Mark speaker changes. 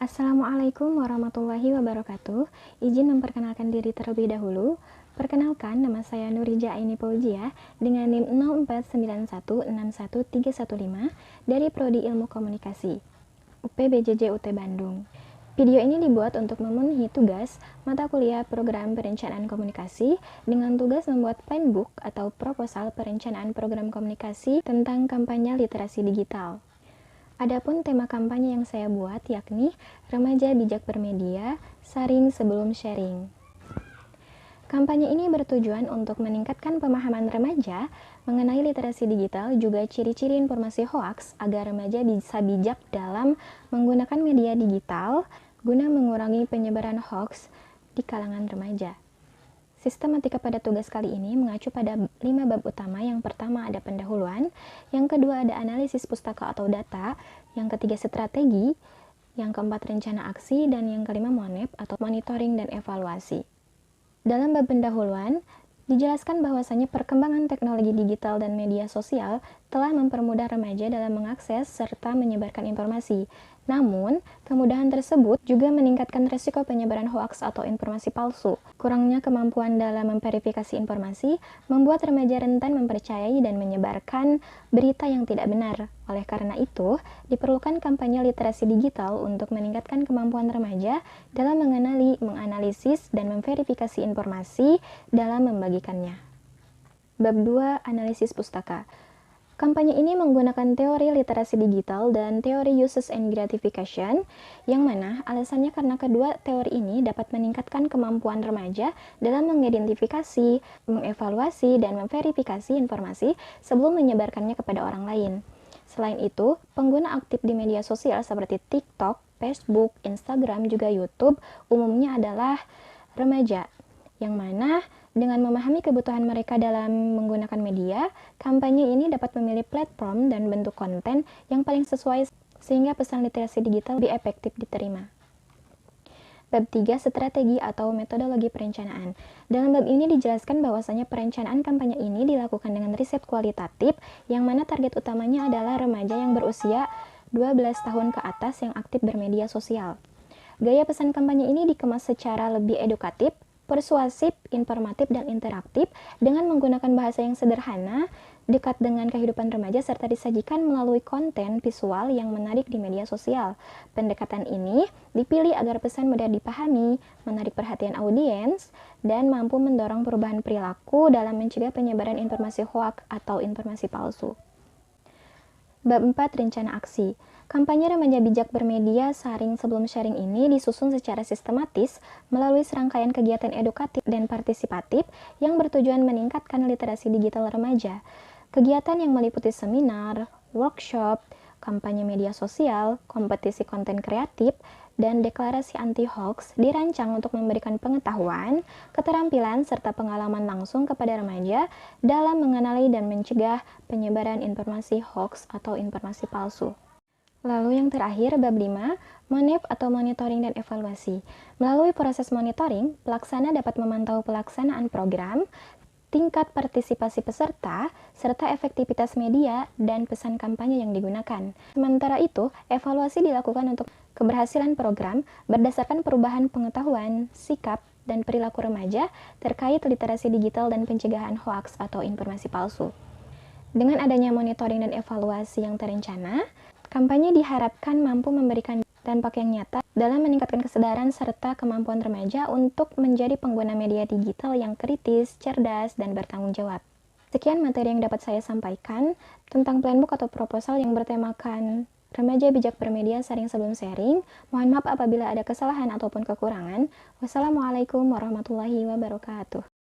Speaker 1: Assalamualaikum warahmatullahi wabarakatuh. Izin memperkenalkan diri terlebih dahulu. Perkenalkan, nama saya Nurija Aini Fauzia dengan NIM 0491611315 dari Prodi Ilmu Komunikasi, UPBJJ UT Bandung. Video ini dibuat untuk memenuhi tugas mata kuliah program perencanaan komunikasi dengan tugas membuat planbook atau proposal perencanaan program komunikasi tentang kampanye literasi digital. Adapun tema kampanye yang saya buat yakni Remaja Bijak Bermedia, Saring Sebelum Sharing. Kampanye ini bertujuan untuk meningkatkan pemahaman remaja mengenai literasi digital, juga ciri-ciri informasi hoaks agar remaja bisa bijak dalam menggunakan media digital guna mengurangi penyebaran hoaks di kalangan remaja. Sistematika pada tugas kali ini mengacu pada 5 bab utama. Yang pertama ada pendahuluan, yang kedua ada analisis pustaka atau data, yang ketiga strategi, yang keempat rencana aksi, dan yang kelima monep atau monitoring dan evaluasi. Dalam bab pendahuluan, dijelaskan bahwasanya perkembangan teknologi digital dan media sosial telah mempermudah remaja dalam mengakses serta menyebarkan informasi. Namun, kemudahan tersebut juga meningkatkan risiko penyebaran hoaks atau informasi palsu. Kurangnya kemampuan dalam memverifikasi informasi membuat remaja rentan mempercayai dan menyebarkan berita yang tidak benar. Oleh karena itu, diperlukan kampanye literasi digital untuk meningkatkan kemampuan remaja dalam mengenali, menganalisis, dan memverifikasi informasi dalam membagikannya. Bab 2. Analisis pustaka. Kampanye ini menggunakan teori literasi digital dan teori uses and gratification, yang mana alasannya karena kedua teori ini dapat meningkatkan kemampuan remaja dalam mengidentifikasi, mengevaluasi, dan memverifikasi informasi sebelum menyebarkannya kepada orang lain. Selain itu, pengguna aktif di media sosial seperti TikTok, Facebook, Instagram, juga YouTube umumnya adalah remaja, yang mana dengan memahami kebutuhan mereka dalam menggunakan media, kampanye ini dapat memilih platform dan bentuk konten yang paling sesuai sehingga pesan literasi digital lebih efektif diterima. Bab 3. Strategi atau metodologi perencanaan. Dalam bab ini dijelaskan bahwasanya perencanaan kampanye ini dilakukan dengan riset kualitatif, yang mana target utamanya adalah remaja yang berusia 12 tahun ke atas yang aktif bermedia sosial. Gaya pesan kampanye ini dikemas secara lebih edukatif, persuasif, informatif, dan interaktif dengan menggunakan bahasa yang sederhana, dekat dengan kehidupan remaja, serta disajikan melalui konten visual yang menarik di media sosial. Pendekatan ini dipilih agar pesan mudah dipahami, menarik perhatian audiens, dan mampu mendorong perubahan perilaku dalam mencegah penyebaran informasi hoaks atau informasi palsu. Bab 4. Rencana aksi. Kampanye Remaja Bijak Bermedia Saring Sebelum Sharing ini disusun secara sistematis melalui serangkaian kegiatan edukatif dan partisipatif yang bertujuan meningkatkan literasi digital remaja. Kegiatan yang meliputi seminar, workshop, kampanye media sosial, kompetisi konten kreatif, dan deklarasi anti-hoax dirancang untuk memberikan pengetahuan, keterampilan, serta pengalaman langsung kepada remaja dalam mengenali dan mencegah penyebaran informasi hoax atau informasi palsu. Lalu yang terakhir, bab 5, monep atau monitoring dan evaluasi. Melalui proses monitoring, pelaksana dapat memantau pelaksanaan program, tingkat partisipasi peserta, serta efektivitas media dan pesan kampanye yang digunakan. Sementara itu, evaluasi dilakukan untuk keberhasilan program berdasarkan perubahan pengetahuan, sikap, dan perilaku remaja terkait literasi digital dan pencegahan hoaks atau informasi palsu. Dengan adanya monitoring dan evaluasi yang terencana, kampanye diharapkan mampu memberikan dampak yang nyata dalam meningkatkan kesadaran serta kemampuan remaja untuk menjadi pengguna media digital yang kritis, cerdas, dan bertanggung jawab. Sekian materi yang dapat saya sampaikan tentang planbook atau proposal yang bertemakan Remaja Bijak Bermedia Saring Sebelum Sharing. Mohon maaf apabila ada kesalahan ataupun kekurangan. Wassalamualaikum warahmatullahi wabarakatuh.